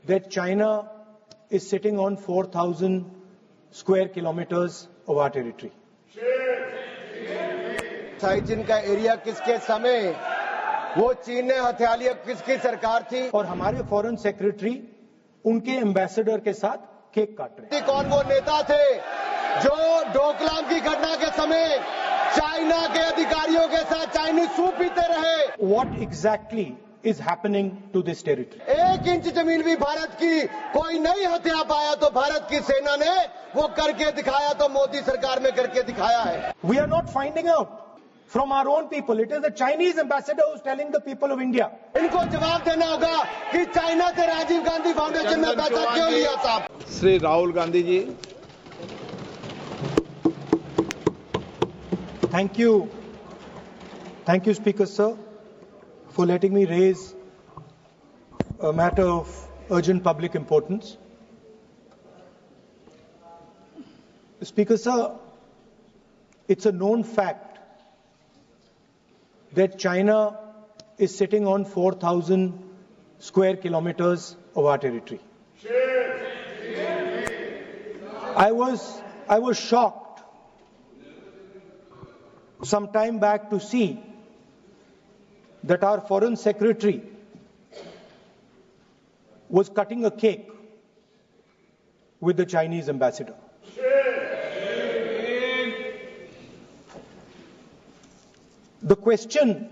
that China is sitting on 4,000 square kilometers of our territory. चीन का area किसके समय वो चीन ने हथिया लिया, किसकी सरकार थी? और हमारे फॉरेन सेक्रेटरी उनके एम्बेसडर के साथ केक काट रहे हैं। कौन वो नेता थे जो डोकलाम की घटना के समय चाइना के अधिकारियों के साथ चाइनीज सूप पीते रहे? What exactly is happening to this territory? 1 inch जमीन भी भारत की कोई नहीं हथिया पाया, तो भारत की सेना ने वो करके दिखाया, तो मोदी सरकार में करके दिखाया है। We are not finding out from our own people. It is the Chinese ambassador who is telling the people of India. इनको जवाब देना होगा कि चाइना से राजीव गांधी फाउंडेशन में पैसा क्यों लिया साहब? Shri Rahul Gandhi ji. Thank you, Speaker Sir, for letting me raise a matter of urgent public importance. Speaker Sir, it's a known fact that China is sitting on 4,000 square kilometers of our territory. I was shocked some time back to see that our foreign secretary was cutting a cake with the Chinese ambassador. The question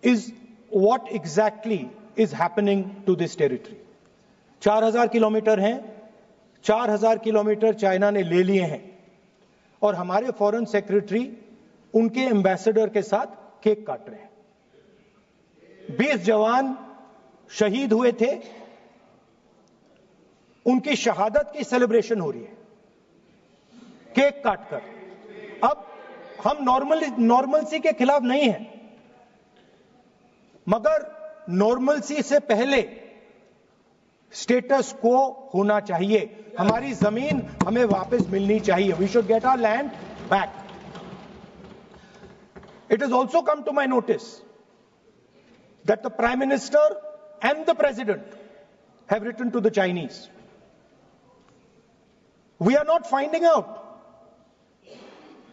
is, what exactly is happening to this territory? 4,000 kilometre हैं, 4,000 kilometre China ने ले लिए हैं और हमारे foreign secretary उनके ambassador के साथ केक काट रहे हैं। 20 जवान शहीद हुए थे, उनकी शहादत की सेलिब्रेशन हो रही है केक काटकर। अब हम नॉर्मलसी के खिलाफ नहीं हैं, मगर नॉर्मलसी से पहले स्टेटस को होना चाहिए। हमारी जमीन हमें वापस मिलनी चाहिए। We should get our land back. It has also come to my notice that the Prime Minister and the President have written to the Chinese. We are not finding out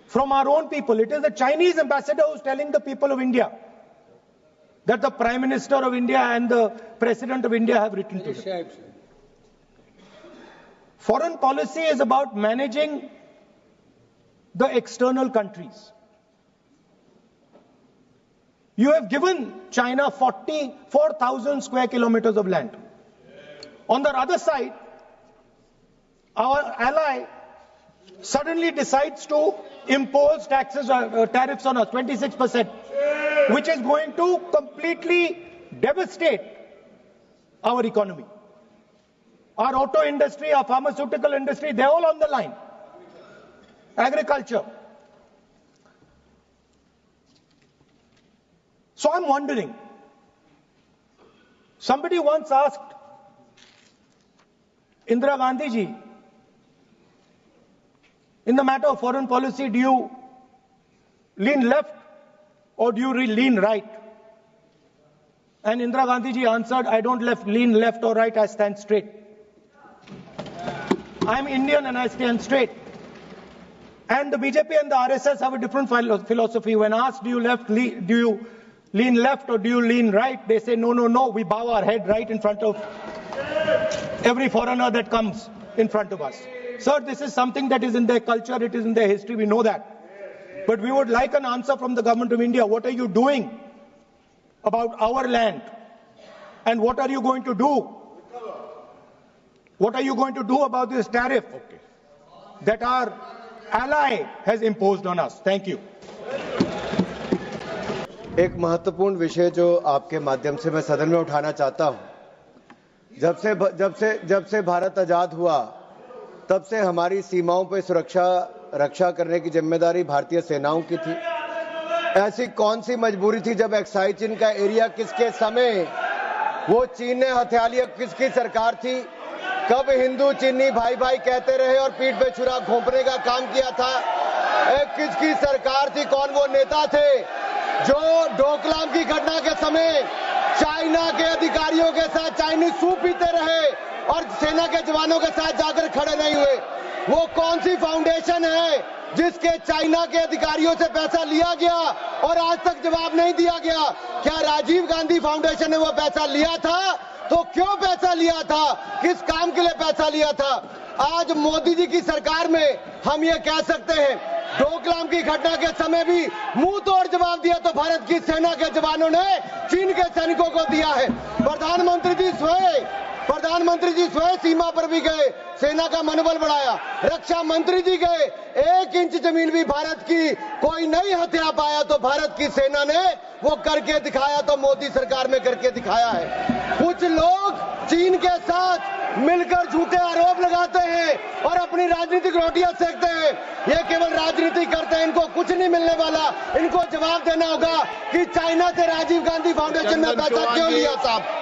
from our own people. It is the Chinese ambassador who is telling the people of India that the Prime Minister of India and the President of India have written to them. Foreign policy is about managing the external countries. You have given China 44,000 square kilometers of land. On the other side, our ally suddenly decides to impose tariffs on us, 26%, which is going to completely devastate our economy. Our auto industry, our pharmaceutical industry, they're all on the line. Agriculture. So I'm wondering, somebody once asked Indira Gandhi ji, in the matter of foreign policy, do you lean left or do you lean right? And Indira Gandhi ji answered, I don't lean left or right, I stand straight. I'm Indian and I stand straight. And the BJP and the RSS have a different philosophy. When asked, do you lean left or do you lean right? They say, no, we bow our head right in front of every foreigner that comes in front of us. Sir, this is something that is in their culture, it is in their history, we know that. But we would like an answer from the government of India. What are you doing about our land? And what are you going to do? What are you going to do about this tariff that our ally has imposed on us? Thank you. एक महत्वपूर्ण विषय जो आपके माध्यम से मैं सदन में उठाना चाहता हूं, जब से भारत आजाद हुआ तब से हमारी सीमाओं पर रक्षा करने की जिम्मेदारी भारतीय सेनाओं की थी। ऐसी कौन सी मजबूरी थी जब एक्साइज चीन का एरिया किसके समय वो चीन ने हथिया लिया, किसकी सरकार थी? कब हिंदू चीनी भाई भाई कहते रहे और पीठ पे छुरा घोंपने का काम किया था? किसकी सरकार थी? कौन वो नेता थे जो डोकलाम की घटना के समय चाइना के अधिकारियों के साथ चाइनीज सूप पीते रहे और सेना के जवानों के साथ जाकर खड़े नहीं हुए। वो कौन सी फाउंडेशन है जिसके चाइना के अधिकारियों से पैसा लिया गया और आज तक जवाब नहीं दिया गया? क्या राजीव गांधी फाउंडेशन ने वो पैसा लिया था? तो क्यों पैसा लिया था? किस काम के लिए पैसा लिया था? आज मोदी जी की सरकार में हम ये कह सकते हैं, डोकलाम की घटना के समय भी मुंह तोड़ जवाब दिया तो भारत की सेना के जवानों ने चीन के सैनिकों को दिया है। प्रधानमंत्री जी स्वयं सीमा पर भी गए, सेना का मनोबल बढ़ाया। रक्षा मंत्री जी गए, 1 इंच जमीन भी भारत की कोई नहीं हथिया पाया तो भारत की सेना ने वो करके दिखाया, तो मोदी सरकार में करके दिखाया है। कुछ लोग चीन के साथ मिलकर झूठे आरोप लगाते हैं और अपनी राजनीतिक रोटियां सेकते हैं। ये केवल राजनीति करते हैं, इनको कुछ नहीं मिलने वाला। इनको जवाब देना होगा कि चाइना से राजीव गांधी फाउंडेशन ने पैसा क्यों लिया साहब।